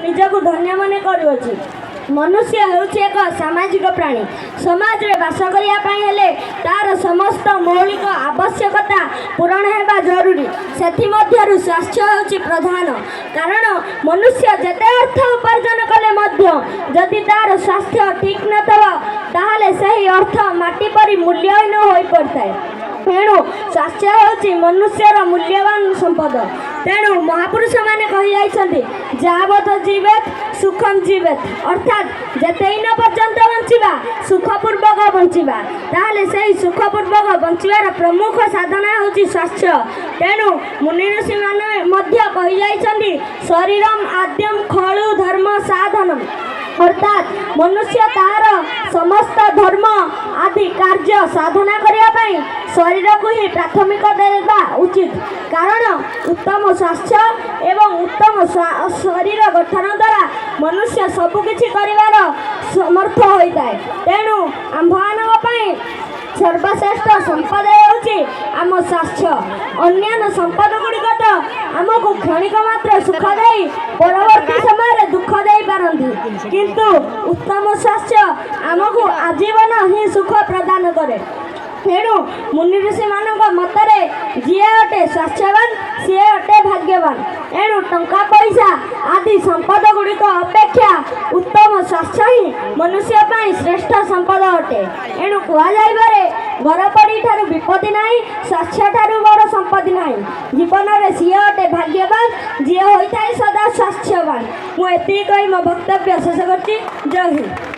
ନିଜକୁ ଧନ୍ୟ ମନେ କରୁଅଛି। मनुष्य ହେଉଛି ଏକ ସାମାଜିକ ପ୍ରାଣୀ। ସମାଜରେ ବାସ କରିବା ପାଇଁ ହେଲେ ତାର ସମସ୍ତ ମୌଳିକ ଆବଶ୍ୟକତା ପୂରଣ ହେବା ଜରୁରୀ। ସେଥିମଧ୍ୟରୁ ସ୍ୱାସ୍ଥ୍ୟ ହେଉଛି ପ୍ରଧାନ। କାରଣ ମନୁଷ୍ୟ ଯେତେ ଅର୍ଥ ଉପାର୍ଜନ କଲେ ମଧ୍ୟ ଯଦି ତାର ସ୍ୱାସ୍ଥ୍ୟ ଠିକ୍ ନଥିବ ତାହେଲେ ସେହି ଅର୍ଥ ମାଟି ପରି ମୂଲ୍ୟହୀନ ହୋଇପଡ଼ିଥାଏ। ତେଣୁ ସ୍ୱାସ୍ଥ୍ୟ ହେଉଛି ମନୁଷ୍ୟର ମୂଲ୍ୟବାନ ସମ୍ପଦ। ତେଣୁ ମହାପୁରୁଷମାନେ କହିଯାଇଛନ୍ତି ଯାବତ ଜୀବେତ୍ ସୁଖମ୍ ଜୀବେତ୍, ଅର୍ଥାତ୍ ଯେତେ ଦିନ ପର୍ଯ୍ୟନ୍ତ ବଞ୍ଚିବା ସୁଖପୂର୍ବକ ବଞ୍ଚିବା। ତାହେଲେ ସେହି ସୁଖପୂର୍ବକ ବଞ୍ଚିବାର ପ୍ରମୁଖ ସାଧନା ହେଉଛି ସ୍ୱାସ୍ଥ୍ୟ। ତେଣୁ ମୁନି ଋଷିମାନେ ମଧ୍ୟ କହିଯାଇଛନ୍ତି ଶରୀରମ୍ ଆଦ୍ୟମ୍ ଖଳୁ ଧର୍ମ ସାଧନମ୍, ଅର୍ଥାତ୍ ମନୁଷ୍ୟ ତାହାର ସମସ୍ତ ଧର୍ମ ଆଦି କାର୍ଯ୍ୟ ସାଧନା କରିବା ପାଇଁ ଶରୀରକୁ ହିଁ ପ୍ରାଥମିକ ଦେବା ଉଚିତ। କାରଣ ଉତ୍ତମ ସ୍ୱାସ୍ଥ୍ୟ ଏବଂ ଉତ୍ତମ ଶରୀର ଗଠନ ଦ୍ୱାରା ମନୁଷ୍ୟ ସବୁକିଛି କରିବାର ସମର୍ଥ ହୋଇଥାଏ। ତେଣୁ ଆମ୍ଭମାନଙ୍କ ପାଇଁ ସର୍ବଶ୍ରେଷ୍ଠ ସମ୍ପଦ ହେଉଛି ଆମ ସ୍ୱାସ୍ଥ୍ୟ। ଅନ୍ୟାନ୍ୟ ସମ୍ପଦ ଗୁଡ଼ିକ ତ ଆମକୁ କ୍ଷଣିକ ମାତ୍ର ସୁଖ ଦେଇ ପରବର୍ତ୍ତୀ ସମୟରେ ଦୁଃଖ ଦେଇପାରନ୍ତି, କିନ୍ତୁ ଉତ୍ତମ ସ୍ୱାସ୍ଥ୍ୟ ଆମକୁ ଆଜୀବନ ହିଁ ସୁଖ ପ୍ରଦାନ କରେ। ତେଣୁ ମୁନି ଋଷିମାନଙ୍କ ମତରେ ଯିଏ ଅଟେ ସ୍ୱାସ୍ଥ୍ୟବାନ ସିଏ ଅଟେ ଭାଗ୍ୟବାନ। ଏଣୁ ଟଙ୍କା ପଇସା ଆଦି ସମ୍ପଦ ଗୁଡ଼ିକ ଅପେକ୍ଷା ଉତ୍ତମ ସ୍ୱାସ୍ଥ୍ୟ ହିଁ ମନୁଷ୍ୟ ପାଇଁ ଶ୍ରେଷ୍ଠ ସମ୍ପଦ ଅଟେ। ଏଣୁ କୁହାଯାଇପାରେ ଘରପଡ଼ି ଠାରୁ ବିପତ୍ତି ନାହିଁ, ସ୍ୱାସ୍ଥ୍ୟ ଠାରୁ ବଡ଼ ସମ୍ପତ୍ତି ନାହିଁ। ଜୀବନରେ ସିଏ ଅଟେ ଭାଗ୍ୟବାନ ଯିଏ ହୋଇଥାଏ ସଦା ସ୍ୱାସ୍ଥ୍ୟବାନ। ମୁଁ ଏତିକି କହି ମୋ ବକ୍ତବ୍ୟ ଶେଷ କରୁଛି। ଜୟ ହିନ୍ଦ।